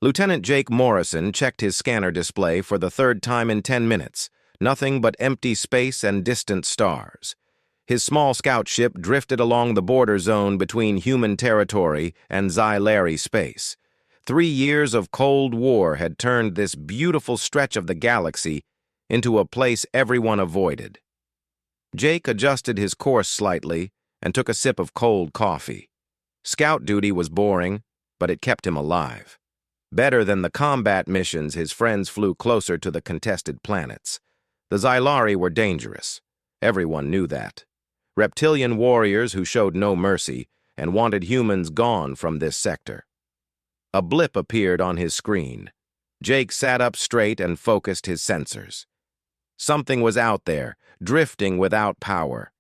Lieutenant Jake Morrison checked his scanner display for the third time in 10 minutes. Nothing but empty space and distant stars. His small scout ship drifted along the border zone between human territory and Xylari space. 3 years of Cold War had turned this beautiful stretch of the galaxy into a place everyone avoided. Jake adjusted his course slightly and took a sip of cold coffee. Scout duty was boring, but it kept him alive. Better than the combat missions, his friends flew closer to the contested planets. The Xylari were dangerous. Everyone knew that. Reptilian warriors who showed no mercy and wanted humans gone from this sector. A blip appeared on his screen. Jake sat up straight and focused his sensors. Something was out there, drifting without power.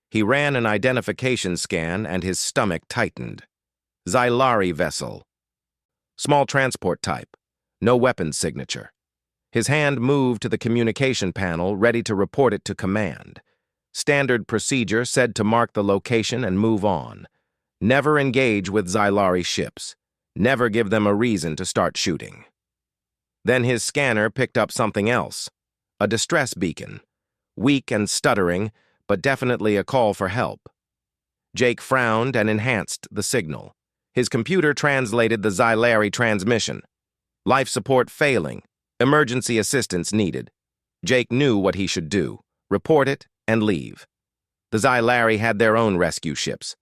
He ran an identification scan and his stomach tightened. Xylari vessel. Small transport type. No weapons signature. His hand moved to the communication panel, ready to report it to command. Standard procedure said to mark the location and move on. Never engage with Xylari ships. Never give them a reason to start shooting. Then his scanner picked up something else. A distress beacon. Weak and stuttering, but definitely a call for help. Jake frowned and enhanced the signal. His computer translated the Xylari transmission. Life support failing. Emergency assistance needed. Jake knew what he should do. Report it and leave. The Xylari had their own rescue ships.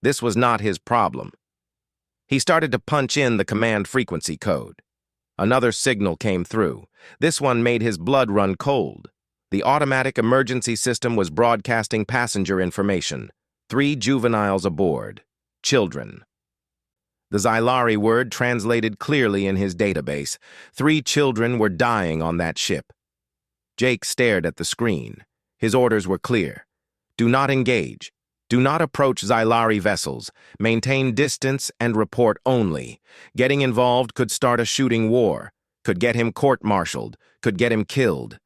This was not his problem. He started to punch in the command frequency code. Another signal came through. This one made his blood run cold. The automatic emergency system was broadcasting passenger information. 3 juveniles aboard. Children. The Xylari word translated clearly in his database. 3 children were dying on that ship. Jake stared at the screen. His orders were clear. Do not engage. Do not approach Xylari vessels. Maintain distance and report only. Getting involved could start a shooting war, could get him court-martialed, could get him killed.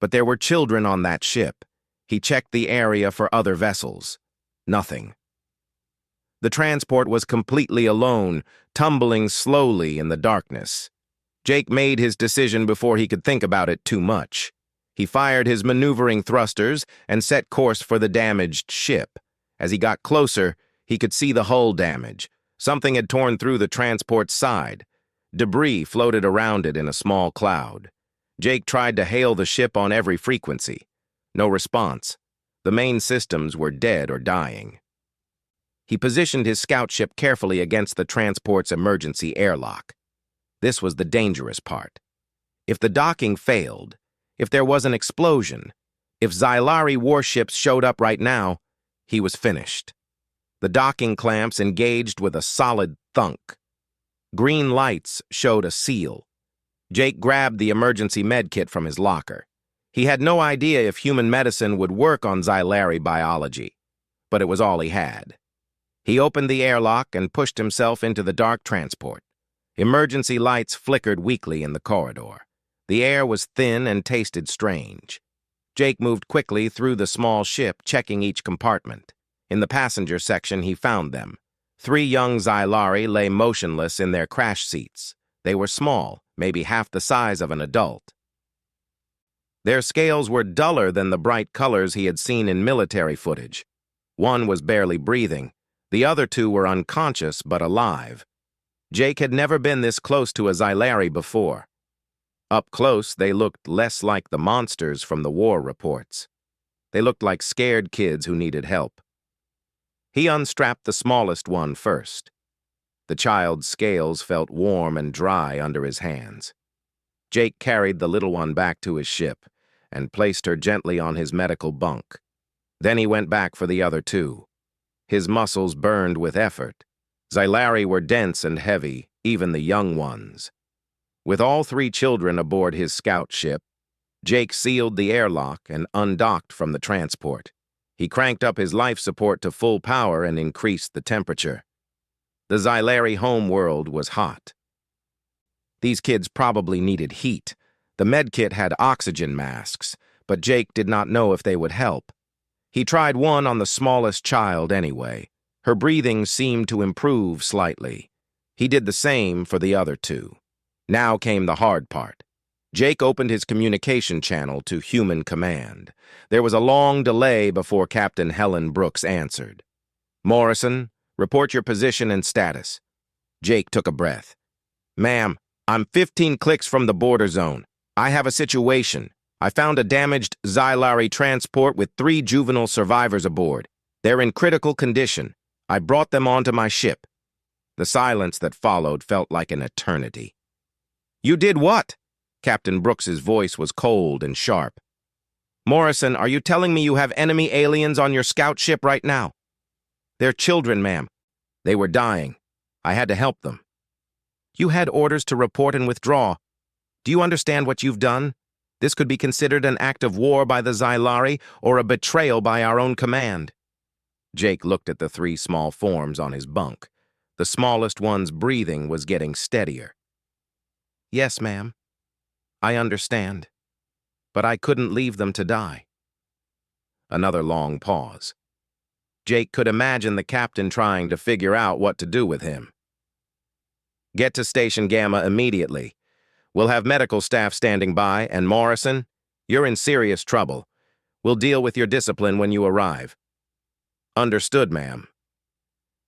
But there were children on that ship. He checked the area for other vessels. Nothing. The transport was completely alone, tumbling slowly in the darkness. Jake made his decision before he could think about it too much. He fired his maneuvering thrusters and set course for the damaged ship. As he got closer, he could see the hull damage. Something had torn through the transport's side. Debris floated around it in a small cloud. Jake tried to hail the ship on every frequency. No response. The main systems were dead or dying. He positioned his scout ship carefully against the transport's emergency airlock. This was the dangerous part. If the docking failed, if there was an explosion, if Xylari warships showed up right now, he was finished. The docking clamps engaged with a solid thunk. Green lights showed a seal. Jake grabbed the emergency medkit from his locker. He had no idea if human medicine would work on Xylari biology, but it was all he had. He opened the airlock and pushed himself into the dark transport. Emergency lights flickered weakly in the corridor. The air was thin and tasted strange. Jake moved quickly through the small ship, checking each compartment. In the passenger section, he found them. 3 young Xylari lay motionless in their crash seats. They were small, maybe half the size of an adult. Their scales were duller than the bright colors he had seen in military footage. One was barely breathing. The other 2 were unconscious but alive. Jake had never been this close to a Xylari before. Up close, they looked less like the monsters from the war reports. They looked like scared kids who needed help. He unstrapped the smallest one first. The child's scales felt warm and dry under his hands. Jake carried the little one back to his ship and placed her gently on his medical bunk. Then he went back for the other 2. His muscles burned with effort. Xylari were dense and heavy, even the young ones. With all 3 children aboard his scout ship, Jake sealed the airlock and undocked from the transport. He cranked up his life support to full power and increased the temperature. The Xylari homeworld was hot. These kids probably needed heat. The medkit had oxygen masks, but Jake did not know if they would help. He tried one on the smallest child anyway. Her breathing seemed to improve slightly. He did the same for the other 2. Now came the hard part. Jake opened his communication channel to Human Command. There was a long delay before Captain Helen Brooks answered. "Morrison, report your position and status." Jake took a breath. "Ma'am, I'm 15 clicks from the border zone. I have a situation. I found a damaged Xylari transport with 3 juvenile survivors aboard. They're in critical condition. I brought them onto my ship." The silence that followed felt like an eternity. "You did what?" Captain Brooks's voice was cold and sharp. "Morrison, are you telling me you have enemy aliens on your scout ship right now?" "They're children, ma'am. They were dying. I had to help them." "You had orders to report and withdraw. Do you understand what you've done? This could be considered an act of war by the Xylari or a betrayal by our own command." Jake looked at the 3 small forms on his bunk. The smallest one's breathing was getting steadier. "Yes, ma'am. I understand. But I couldn't leave them to die." Another long pause. Jake could imagine the captain trying to figure out what to do with him. "Get to Station Gamma immediately. We'll have medical staff standing by, and Morrison, you're in serious trouble. We'll deal with your discipline when you arrive." "Understood, ma'am."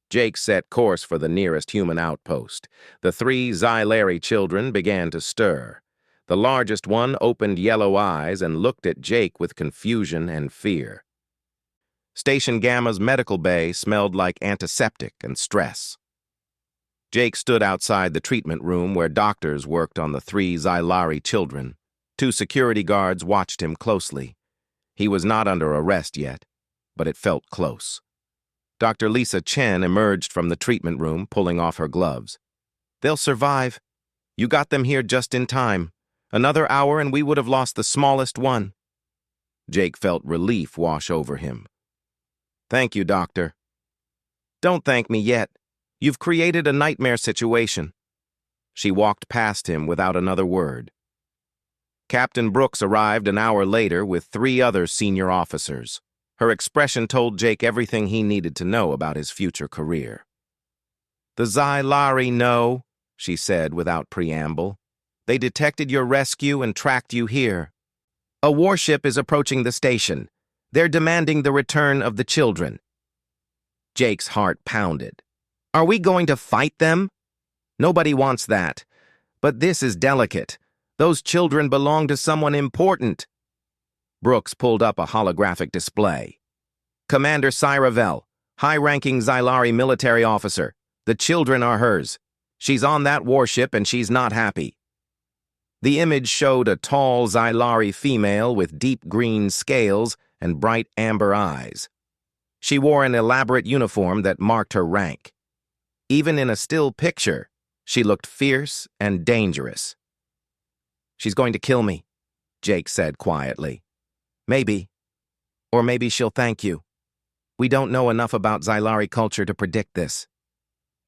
Jake set course for the nearest human outpost. The 3 Xylari children began to stir. The largest one opened yellow eyes and looked at Jake with confusion and fear. Station Gamma's medical bay smelled like antiseptic and stress. Jake stood outside the treatment room where doctors worked on the 3 Xylari children. 2 security guards watched him closely. He was not under arrest yet, but it felt close. Dr. Lisa Chen emerged from the treatment room, pulling off her gloves. "They'll survive. You got them here just in time. Another hour and we would have lost the smallest one." Jake felt relief wash over him. "Thank you, Doctor." "Don't thank me yet. You've created a nightmare situation." She walked past him without another word. Captain Brooks arrived an hour later with 3 other senior officers. Her expression told Jake everything he needed to know about his future career. "The Xylari know," she said without preamble. "They detected your rescue and tracked you here. A warship is approaching the station. They're demanding the return of the children." Jake's heart pounded. "Are we going to fight them?" "Nobody wants that. But this is delicate. Those children belong to someone important." Brooks pulled up a holographic display. "Commander Cyravel, high-ranking Xylari military officer. The children are hers. She's on that warship and she's not happy." The image showed a tall Xylari female with deep green scales and bright amber eyes. She wore an elaborate uniform that marked her rank. Even in a still picture, she looked fierce and dangerous. "She's going to kill me," Jake said quietly. "Maybe. Or maybe she'll thank you. We don't know enough about Xylari culture to predict this."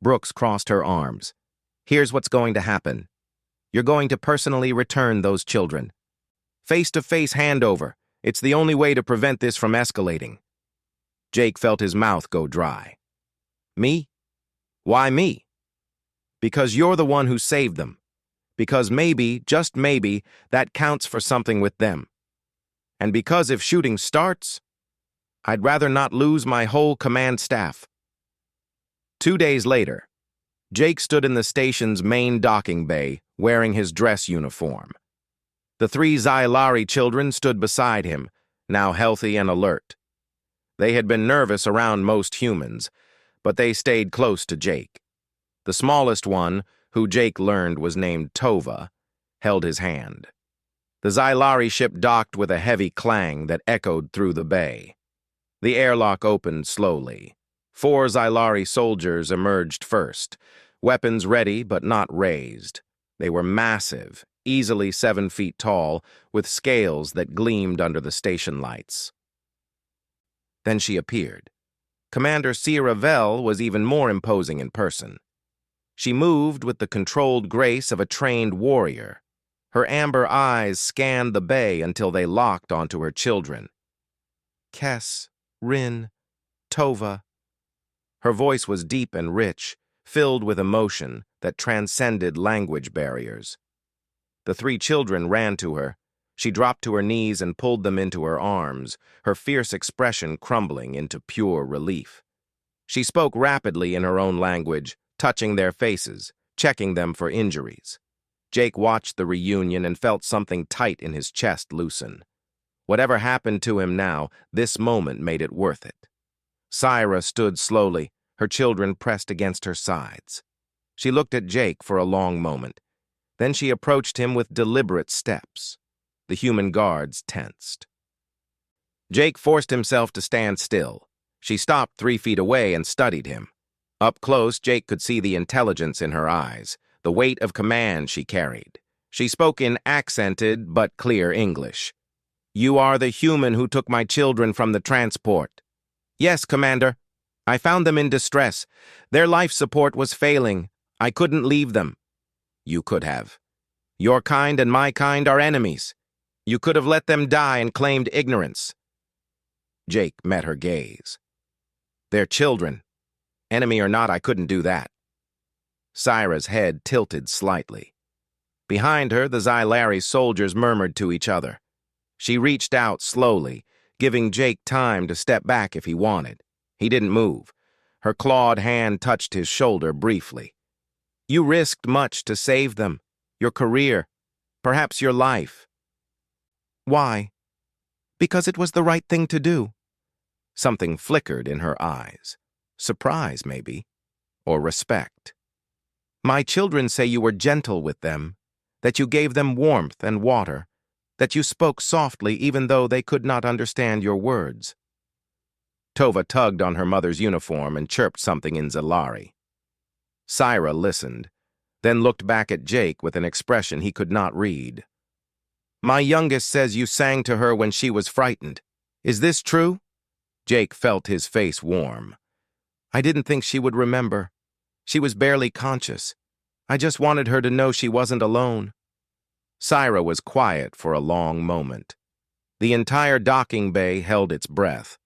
Brooks crossed her arms. "Here's what's going to happen. You're going to personally return those children. Face-to-face handover. It's the only way to prevent this from escalating." Jake felt his mouth go dry. "Me? Why me?" "Because you're the one who saved them. Because maybe, just maybe, that counts for something with them. And because if shooting starts, I'd rather not lose my whole command staff." 2 days later, Jake stood in the station's main docking bay, wearing his dress uniform. The 3 Xylari children stood beside him, now healthy and alert. They had been nervous around most humans, but they stayed close to Jake. The smallest one, who Jake learned was named Tova, held his hand. The Xylari ship docked with a heavy clang that echoed through the bay. The airlock opened slowly. 4 Xylari soldiers emerged first, weapons ready but not raised. They were massive, easily 7 feet tall, with scales that gleamed under the station lights. Then she appeared. Commander Cyravel was even more imposing in person. She moved with the controlled grace of a trained warrior. Her amber eyes scanned the bay until they locked onto her children. "Kes, Rin, Tova." Her voice was deep and rich, filled with emotion that transcended language barriers. The three children ran to her. She dropped to her knees and pulled them into her arms, her fierce expression crumbling into pure relief. She spoke rapidly in her own language, touching their faces, checking them for injuries. Jake watched the reunion and felt something tight in his chest loosen. Whatever happened to him now, this moment made it worth it. Syra stood slowly, her children pressed against her sides. She looked at Jake for a long moment. Then she approached him with deliberate steps. The human guards tensed. Jake forced himself to stand still. She stopped 3 feet away and studied him. Up close, Jake could see the intelligence in her eyes, the weight of command she carried. She spoke in accented but clear English. "You are the human who took my children from the transport." "Yes, Commander. I found them in distress. Their life support was failing. I couldn't leave them." "You could have. Your kind and my kind are enemies. You could have let them die and claimed ignorance." Jake met her gaze. "They're children. Enemy or not, I couldn't do that." Syra's head tilted slightly. Behind her, the Xylari soldiers murmured to each other. She reached out slowly, giving Jake time to step back if he wanted. He didn't move. Her clawed hand touched his shoulder briefly. "You risked much to save them. Your career. Perhaps your life." "Why?" "Because it was the right thing to do." Something flickered in her eyes. Surprise, maybe. Or respect. "My children say you were gentle with them, that you gave them warmth and water, that you spoke softly even though they could not understand your words." Tova tugged on her mother's uniform and chirped something in Xylari. Syra listened, then looked back at Jake with an expression he could not read. "My youngest says you sang to her when she was frightened. Is this true?" Jake felt his face warm. "I didn't think she would remember. She was barely conscious. I just wanted her to know she wasn't alone." Syra was quiet for a long moment. The entire docking bay held its breath.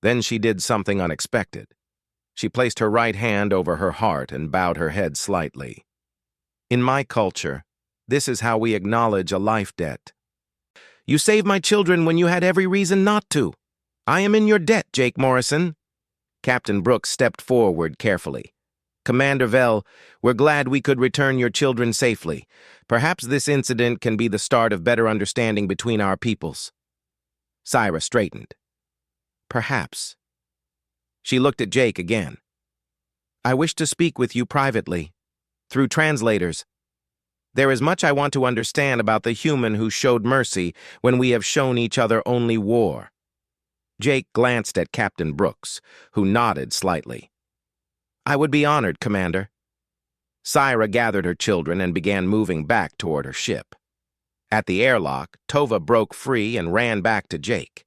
Then she did something unexpected. She placed her right hand over her heart and bowed her head slightly. "In my culture, this is how we acknowledge a life debt. You saved my children when you had every reason not to. I am in your debt, Jake Morrison." Captain Brooks stepped forward carefully. "Commander Vell, we're glad we could return your children safely. Perhaps this incident can be the start of better understanding between our peoples." Syra straightened. "Perhaps." She looked at Jake again. "I wish to speak with you privately, through translators. There is much I want to understand about the human who showed mercy when we have shown each other only war." Jake glanced at Captain Brooks, who nodded slightly. "I would be honored, Commander." Syra gathered her children and began moving back toward her ship. At the airlock, Tova broke free and ran back to Jake.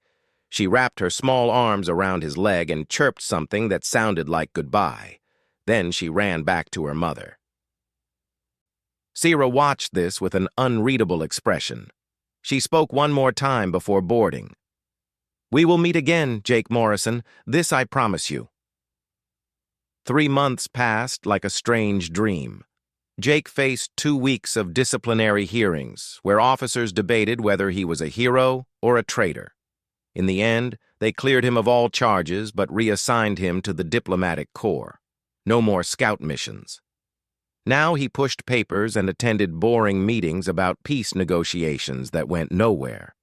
She wrapped her small arms around his leg and chirped something that sounded like goodbye. Then she ran back to her mother. Syra watched this with an unreadable expression. She spoke one more time before boarding. "We will meet again, Jake Morrison. This I promise you." 3 months passed like a strange dream. Jake faced 2 weeks of disciplinary hearings, where officers debated whether he was a hero or a traitor. In the end, they cleared him of all charges but reassigned him to the diplomatic corps. No more scout missions. Now he pushed papers and attended boring meetings about peace negotiations that went nowhere.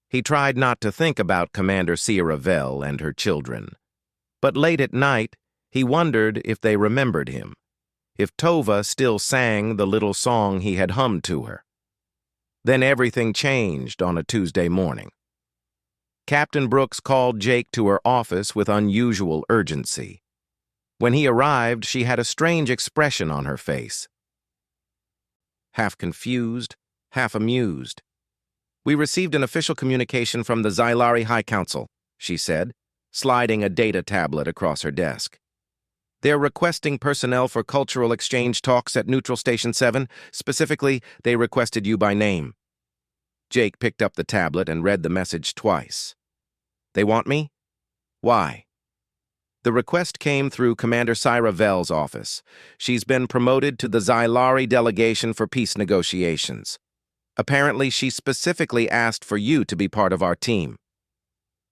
He tried not to think about Commander Syra Vell and her children. But late at night, he wondered if they remembered him, if Tova still sang the little song he had hummed to her. Then everything changed on a Tuesday morning. Captain Brooks called Jake to her office with unusual urgency. When he arrived, she had a strange expression on her face. Half confused, half amused. "We received an official communication from the Xylari High Council," she said, sliding a data tablet across her desk. "They're requesting personnel for cultural exchange talks at Neutral Station 7. Specifically, they requested you by name." Jake picked up the tablet and read the message twice. "They want me? Why?" The request came through Commander Syra Vell's office. She's been promoted to the Xylari delegation for peace negotiations. Apparently, she specifically asked for you to be part of our team.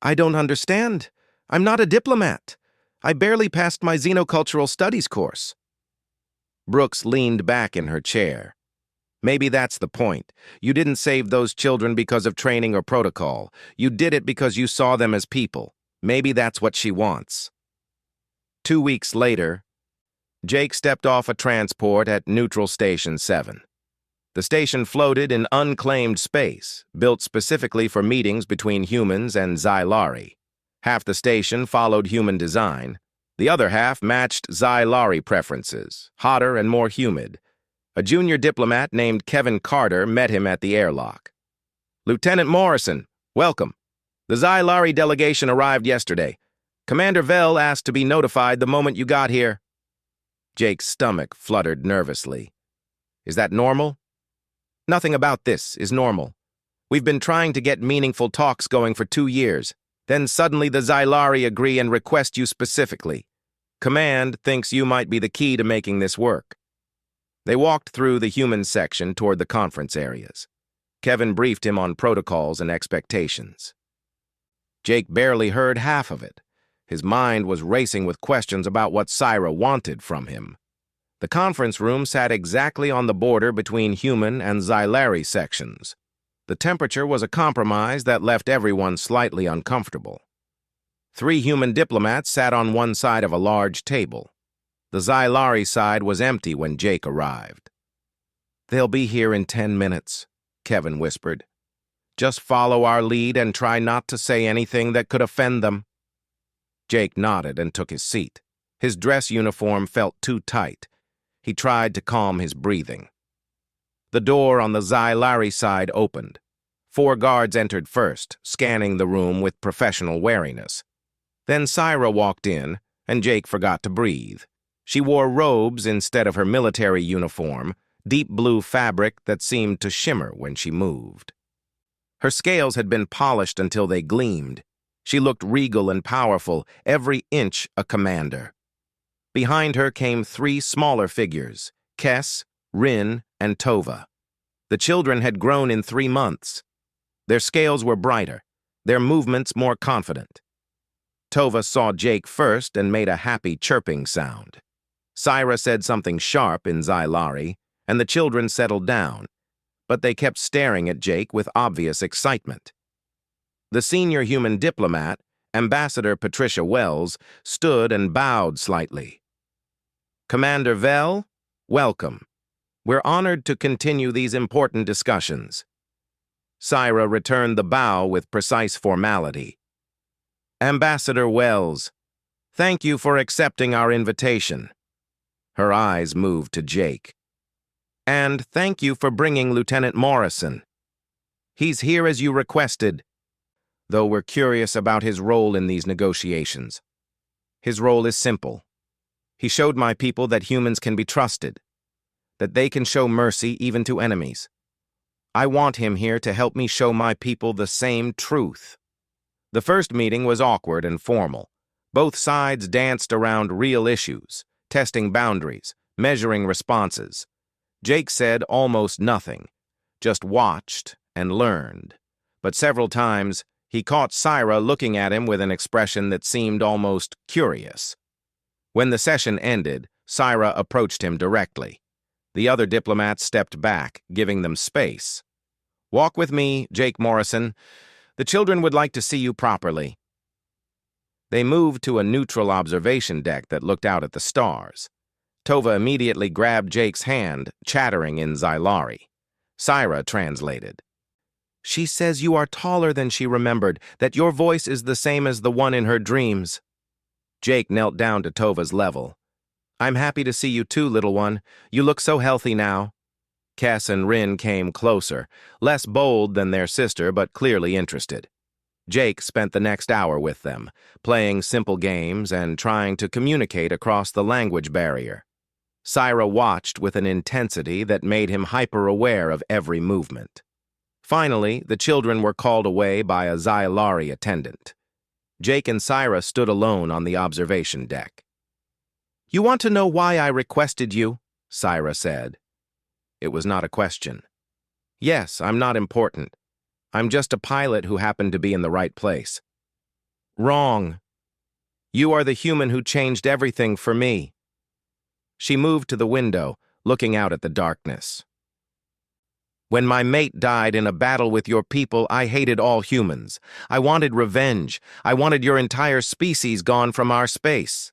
I don't understand. I'm not a diplomat. I barely passed my xenocultural studies course. Brooks leaned back in her chair. Maybe that's the point. You didn't save those children because of training or protocol. You did it because you saw them as people. Maybe that's what she wants. 2 weeks later, Jake stepped off a transport at Neutral Station 7. The station floated in unclaimed space, built specifically for meetings between humans and Xylari. Half the station followed human design. The other half matched Xylari preferences, hotter and more humid. A junior diplomat named Kevin Carter met him at the airlock. Lieutenant Morrison, welcome. The Xylari delegation arrived yesterday. Commander Vell asked to be notified the moment you got here. Jake's stomach fluttered nervously. Is that normal? Nothing about this is normal. We've been trying to get meaningful talks going for 2 years. Then suddenly the Xylari agree and request you specifically. Command thinks you might be the key to making this work. They walked through the human section toward the conference areas. Kevin briefed him on protocols and expectations. Jake barely heard half of it. His mind was racing with questions about what Syra wanted from him. The conference room sat exactly on the border between human and Xylari sections. The temperature was a compromise that left everyone slightly uncomfortable. 3 human diplomats sat on one side of a large table. The Xylari side was empty when Jake arrived. They'll be here in 10 minutes, Kevin whispered. Just follow our lead and try not to say anything that could offend them. Jake nodded and took his seat. His dress uniform felt too tight. He tried to calm his breathing. The door on the Xylari side opened. 4 guards entered first, scanning the room with professional wariness. Then Syra walked in, and Jake forgot to breathe. She wore robes instead of her military uniform, deep blue fabric that seemed to shimmer when she moved. Her scales had been polished until they gleamed. She looked regal and powerful, every inch a commander. Behind her came 3 smaller figures, Kes, Rin, and Tova. The children had grown in 3 months. Their scales were brighter, their movements more confident. Tova saw Jake first and made a happy chirping sound. Syra said something sharp in Xylari, and the children settled down, but they kept staring at Jake with obvious excitement. The senior human diplomat, Ambassador Patricia Wells, stood and bowed slightly. Commander Vell, welcome. We're honored to continue these important discussions. Syra returned the bow with precise formality. Ambassador Wells, thank you for accepting our invitation. Her eyes moved to Jake. And thank you for bringing Lieutenant Morrison. He's here as you requested, though we're curious about his role in these negotiations. His role is simple. He showed my people that humans can be trusted, that they can show mercy even to enemies. I want him here to help me show my people the same truth. The first meeting was awkward and formal. Both sides danced around real issues, testing boundaries, measuring responses. Jake said almost nothing, just watched and learned. But several times, he caught Syra looking at him with an expression that seemed almost curious. When the session ended, Syra approached him directly. The other diplomats stepped back, giving them space. Walk with me, Jake Morrison. The children would like to see you properly. They moved to a neutral observation deck that looked out at the stars. Tova immediately grabbed Jake's hand, chattering in Xylari. Syra translated. She says you are taller than she remembered, that your voice is the same as the one in her dreams. Jake knelt down to Tova's level. I'm happy to see you too, little one. You look so healthy now. Kes and Rin came closer, less bold than their sister, but clearly interested. Jake spent the next hour with them, playing simple games and trying to communicate across the language barrier. Syra watched with an intensity that made him hyper-aware of every movement. Finally, the children were called away by a Xylari attendant. Jake and Syra stood alone on the observation deck. "You want to know why I requested you?" Syra said. It was not a question. "Yes, I'm not important. I'm just a pilot who happened to be in the right place." "Wrong. You are the human who changed everything for me." She moved to the window, looking out at the darkness. "When my mate died in a battle with your people, I hated all humans. I wanted revenge. I wanted your entire species gone from our space."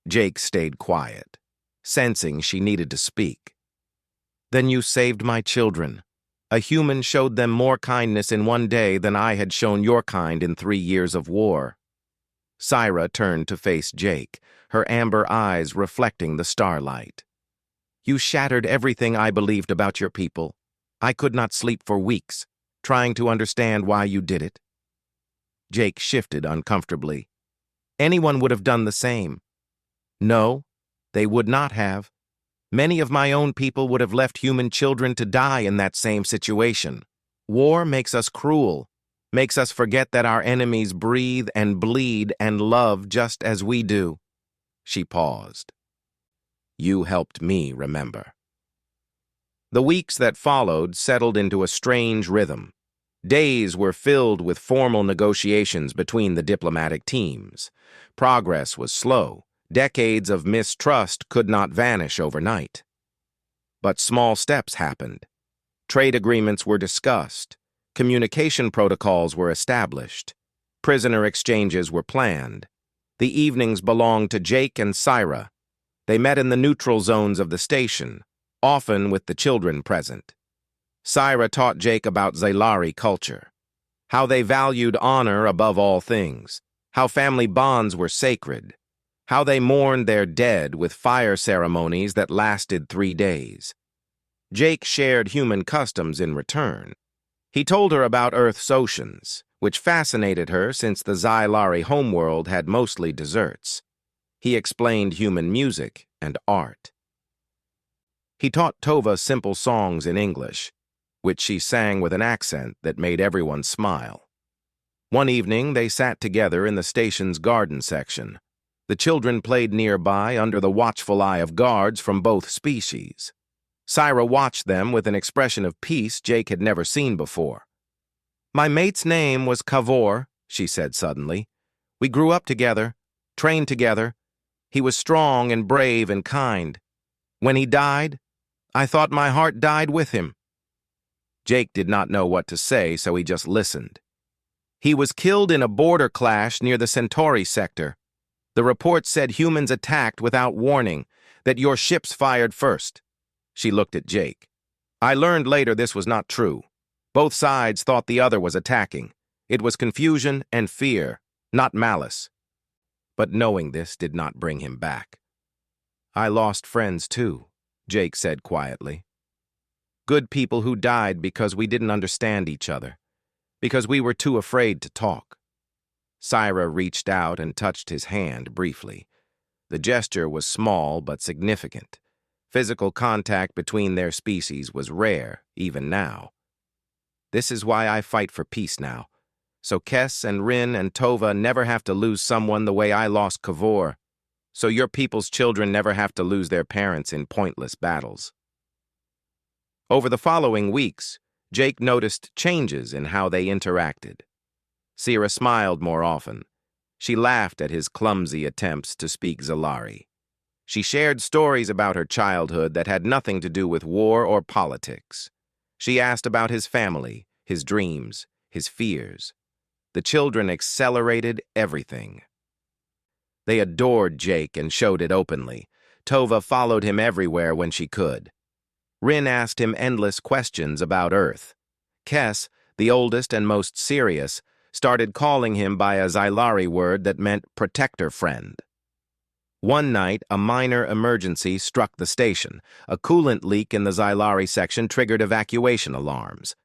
Jake stayed quiet, sensing she needed to speak. "Then you saved my children. A human showed them more kindness in one day than I had shown your kind in 3 years of war." Syra turned to face Jake, her amber eyes reflecting the starlight. "You shattered everything I believed about your people. I could not sleep for weeks, trying to understand why you did it." Jake shifted uncomfortably. "Anyone would have done the same." "No, they would not have. Many of my own people would have left human children to die in that same situation. War makes us cruel, makes us forget that our enemies breathe and bleed and love just as we do." She paused. "You helped me remember." The weeks that followed settled into a strange rhythm. Days were filled with formal negotiations between the diplomatic teams. Progress was slow. Decades of mistrust could not vanish overnight. But small steps happened. Trade agreements were discussed. Communication protocols were established. Prisoner exchanges were planned. The evenings belonged to Jake and Syra. They met in the neutral zones of the station, often with the children present. Syra taught Jake about Xylari culture, how they valued honor above all things, how family bonds were sacred, how they mourned their dead with fire ceremonies that lasted 3 days. Jake shared human customs in return. He told her about Earth's oceans, which fascinated her since the Xylari homeworld had mostly deserts. He explained human music and art. He taught Tova simple songs in English, which she sang with an accent that made everyone smile. One evening, they sat together in the station's garden section. The children played nearby under the watchful eye of guards from both species. Syra watched them with an expression of peace Jake had never seen before. "My mate's name was Kavor," she said suddenly. "We grew up together, trained together. He was strong and brave and kind. When he died, I thought my heart died with him." Jake did not know what to say, so he just listened. "He was killed in a border clash near the Centauri sector. The report said humans attacked without warning, that your ships fired first." She looked at Jake. "I learned later this was not true. Both sides thought the other was attacking. It was confusion and fear, not malice." But knowing this did not bring him back. "I lost friends too," Jake said quietly. "Good people who died because we didn't understand each other, because we were too afraid to talk." Syra reached out and touched his hand briefly. The gesture was small but significant. Physical contact between their species was rare, even now. "This is why I fight for peace now. So Kes and Rin and Tova never have to lose someone the way I lost Kavor. So your people's children never have to lose their parents in pointless battles." Over the following weeks, Jake noticed changes in how they interacted. Syra smiled more often. She laughed at his clumsy attempts to speak Xylari. She shared stories about her childhood that had nothing to do with war or politics. She asked about his family, his dreams, his fears. The children accelerated everything. They adored Jake and showed it openly. Tova followed him everywhere when she could. Rin asked him endless questions about Earth. Kes, the oldest and most serious, started calling him by a Xylari word that meant protector friend. One night, a minor emergency struck the station. A coolant leak in the Xylari section triggered evacuation alarms.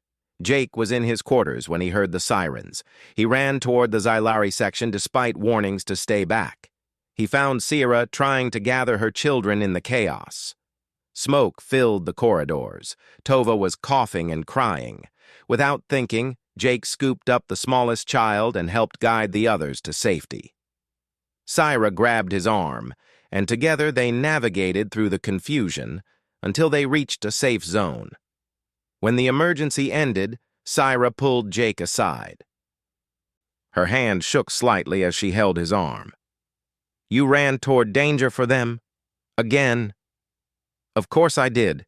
Jake was in his quarters when he heard the sirens. He ran toward the Xylari section despite warnings to stay back. He found Syra trying to gather her children in the chaos. Smoke filled the corridors. Tova was coughing and crying. Without thinking, Jake scooped up the smallest child and helped guide the others to safety. Syra grabbed his arm, and together they navigated through the confusion until they reached a safe zone. When the emergency ended, Syra pulled Jake aside. Her hand shook slightly as she held his arm. "You ran toward danger for them? Again?" "Of course I did.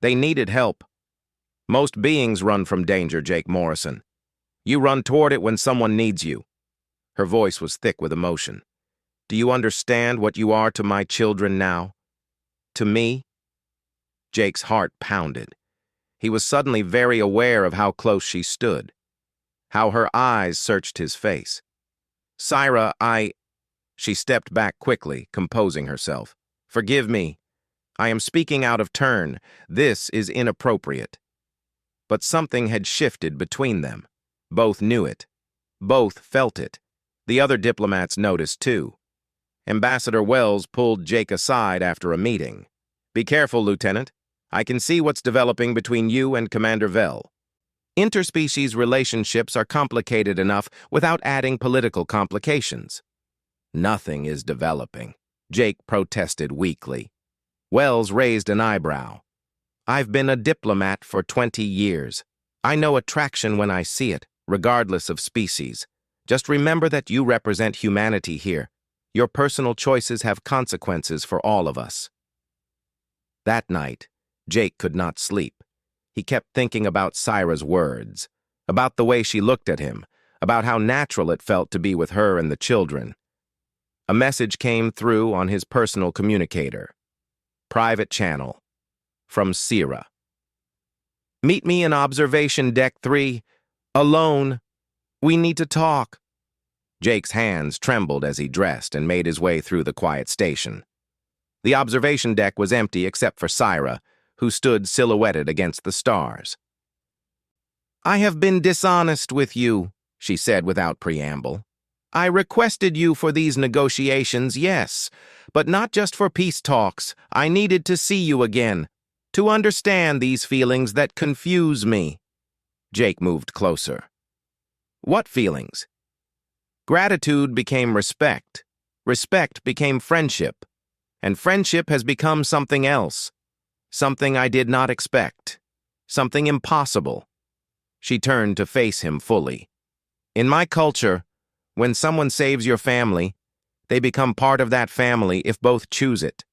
They needed help. Most beings run from danger, Jake Morrison. You run toward it when someone needs you." Her voice was thick with emotion. "Do you understand what you are to my children now? To me?" Jake's heart pounded. He was suddenly very aware of how close she stood, how her eyes searched his face. "Syra, She stepped back quickly, composing herself. "Forgive me. I am speaking out of turn. This is inappropriate." But something had shifted between them. Both knew it. Both felt it. The other diplomats noticed too. Ambassador Wells pulled Jake aside after a meeting. "Be careful, Lieutenant. I can see what's developing between you and Commander Vell. Interspecies relationships are complicated enough without adding political complications." "Nothing is developing," Jake protested weakly. Wells raised an eyebrow. "I've been a diplomat for 20 years. I know attraction when I see it, regardless of species. Just remember that you represent humanity here. Your personal choices have consequences for all of us." That night, Jake could not sleep. He kept thinking about Syra's words, about the way she looked at him, about how natural it felt to be with her and the children. A message came through on his personal communicator. Private channel. From Syra. "Meet me in observation deck 3. Alone. We need to talk." Jake's hands trembled as he dressed and made his way through the quiet station. The observation deck was empty except for Syra, who stood silhouetted against the stars. "I have been dishonest with you," she said without preamble. "I requested you for these negotiations, yes, but not just for peace talks. I needed to see you again, to understand these feelings that confuse me." Jake moved closer. "What feelings?" "Gratitude became respect. Respect became friendship. And friendship has become something else. Something I did not expect. Something impossible." She turned to face him fully. "In my culture, when someone saves your family, they become part of that family if both choose it.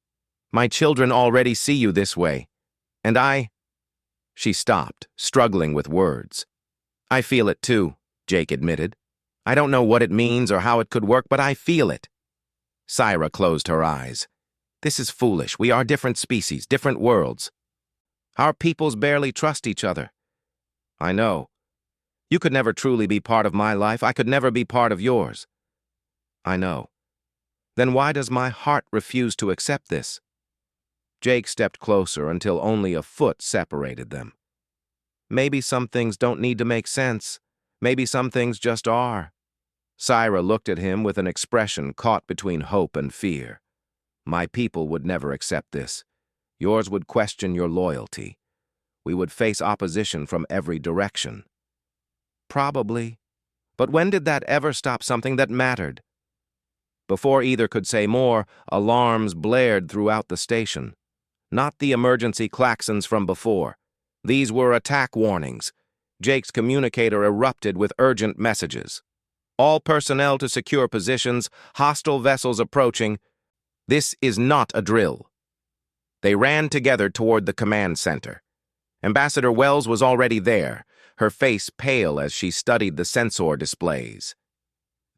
My children already see you this way. And I—" She stopped, struggling with words. "I feel it too," Jake admitted. "I don't know what it means or how it could work, but I feel it." Syra closed her eyes. "This is foolish. We are different species, different worlds. Our peoples barely trust each other." "I know. You could never truly be part of my life. I could never be part of yours." "I know. Then why does my heart refuse to accept this?" Jake stepped closer until only a foot separated them. "Maybe some things don't need to make sense. Maybe some things just are." Syra looked at him with an expression caught between hope and fear. "My people would never accept this. Yours would question your loyalty. We would face opposition from every direction." "Probably. But when did that ever stop something that mattered?" Before either could say more, alarms blared throughout the station. Not the emergency klaxons from before. These were attack warnings. Jake's communicator erupted with urgent messages. "All personnel to secure positions, hostile vessels approaching. This is not a drill." They ran together toward the command center. Ambassador Wells was already there, her face pale as she studied the sensor displays.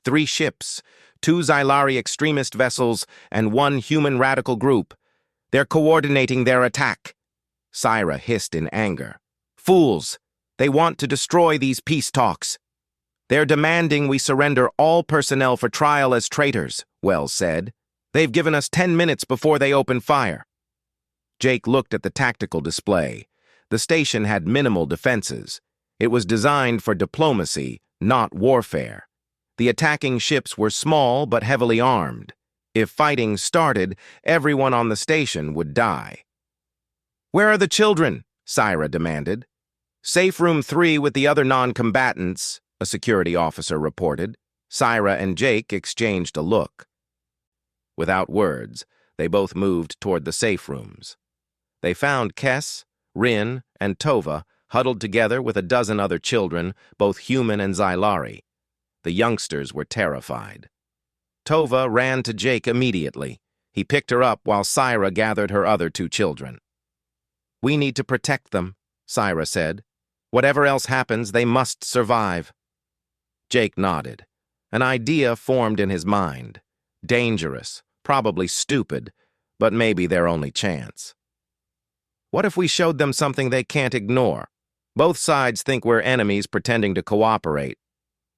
3 ships, 2 Xylari extremist vessels, and 1 human radical group. They're coordinating their attack. Syra hissed in anger. "Fools! They want to destroy these peace talks." "They're demanding we surrender all personnel for trial as traitors," Wells said. "They've given us 10 minutes before they open fire." Jake looked at the tactical display. The station had minimal defenses. It was designed for diplomacy, not warfare. The attacking ships were small but heavily armed. If fighting started, everyone on the station would die. "Where are the children?" Syra demanded. Safe room 3 with the other non-combatants, a security officer reported. Syra and Jake exchanged a look. Without words, they both moved toward the safe rooms. They found Kes, Rin, and Tova huddled together with a dozen other children, both human and Xylari. The youngsters were terrified. Tova ran to Jake immediately. He picked her up while Syra gathered her other 2 children. "We need to protect them," Syra said. "Whatever else happens, they must survive." Jake nodded. An idea formed in his mind. Dangerous, probably stupid, but maybe their only chance. What if we showed them something they can't ignore? Both sides think we're enemies pretending to cooperate.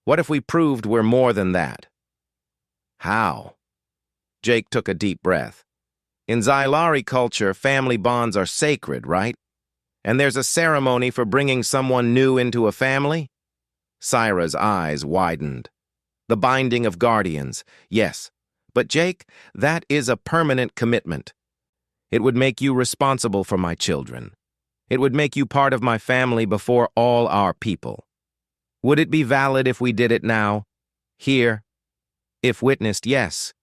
What if we proved we're more than that? How? Jake took a deep breath. In Xylari culture, family bonds are sacred, right? And there's a ceremony for bringing someone new into a family? Syra's eyes widened. The binding of guardians, yes. But Jake, that is a permanent commitment. It would make you responsible for my children. It would make you part of my family before all our people. Would it be valid if we did it now? Here? If witnessed, yes.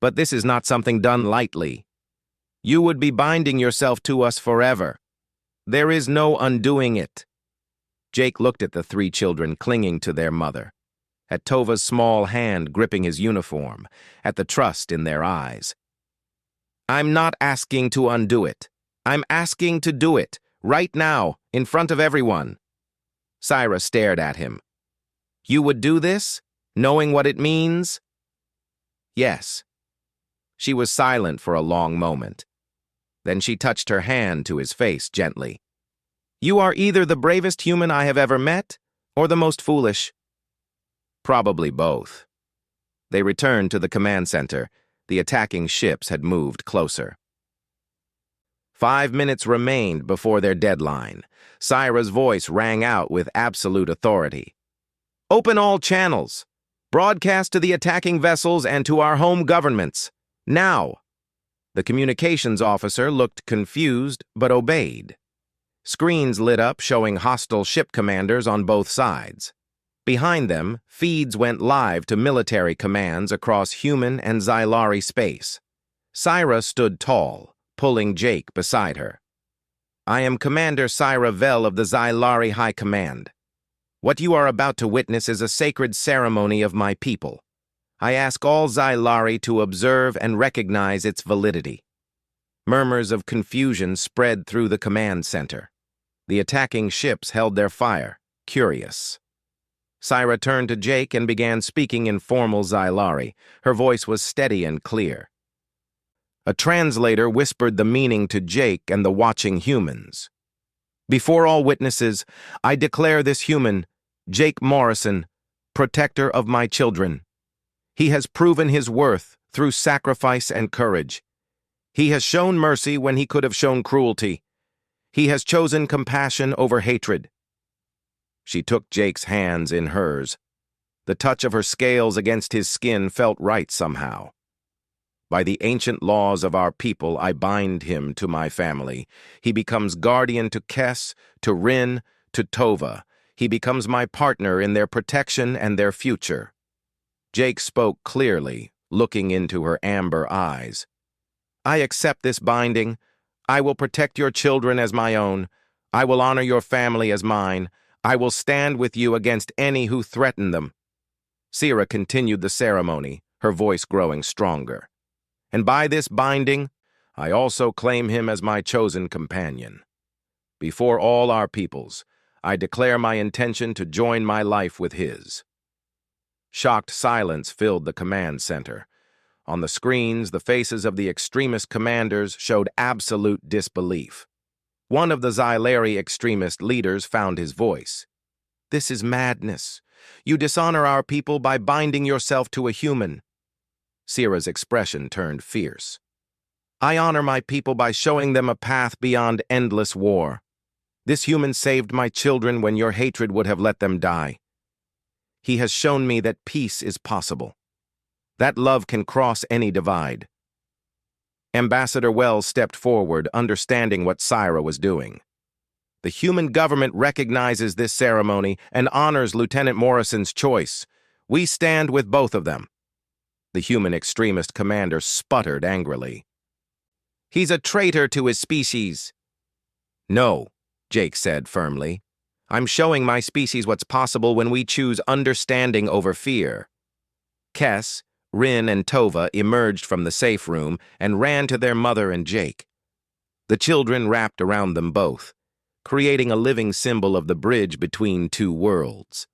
But this is not something done lightly. You would be binding yourself to us forever. There is no undoing it. Jake looked at the 3 children clinging to their mother, at Tova's small hand gripping his uniform, at the trust in their eyes. I'm not asking to undo it. I'm asking to do it, right now, in front of everyone. Syra stared at him. You would do this, knowing what it means? Yes. She was silent for a long moment. Then she touched her hand to his face gently. You are either the bravest human I have ever met, or the most foolish. Probably both. They returned to the command center. The attacking ships had moved closer. 5 minutes remained before their deadline. Syra's voice rang out with absolute authority. Open all channels. Broadcast to the attacking vessels and to our home governments. Now! The communications officer looked confused but obeyed. Screens lit up showing hostile ship commanders on both sides. Behind them, feeds went live to military commands across human and Xylari space. Syra stood tall, pulling Jake beside her. I am Commander Syra Vel of the Xylari High Command. What you are about to witness is a sacred ceremony of my people. I ask all Xylari to observe and recognize its validity. Murmurs of confusion spread through the command center. The attacking ships held their fire, curious. Syra turned to Jake and began speaking in formal Xylari. Her voice was steady and clear. A translator whispered the meaning to Jake and the watching humans. Before all witnesses, I declare this human, Jake Morrison, protector of my children. He has proven his worth through sacrifice and courage. He has shown mercy when he could have shown cruelty. He has chosen compassion over hatred. She took Jake's hands in hers. The touch of her scales against his skin felt right somehow. By the ancient laws of our people, I bind him to my family. He becomes guardian to Kes, to Rin, to Tova. He becomes my partner in their protection and their future. Jake spoke clearly, looking into her amber eyes. I accept this binding. I will protect your children as my own. I will honor your family as mine. I will stand with you against any who threaten them. Syra continued the ceremony, her voice growing stronger. And by this binding, I also claim him as my chosen companion. Before all our peoples, I declare my intention to join my life with his. Shocked silence filled the command center. On the screens, the faces of the extremist commanders showed absolute disbelief. One of the Xylari extremist leaders found his voice. This is madness. You dishonor our people by binding yourself to a human. Syra's expression turned fierce. I honor my people by showing them a path beyond endless war. This human saved my children when your hatred would have let them die. He has shown me that peace is possible. That love can cross any divide. Ambassador Wells stepped forward, understanding what Syra was doing. The human government recognizes this ceremony and honors Lieutenant Morrison's choice. We stand with both of them." The human extremist commander sputtered angrily. "He's a traitor to his species." "No," Jake said firmly. "I'm showing my species what's possible when we choose understanding over fear." Kess, Rin, and Tova emerged from the safe room and ran to their mother and Jake. The children wrapped around them both, creating a living symbol of the bridge between two worlds.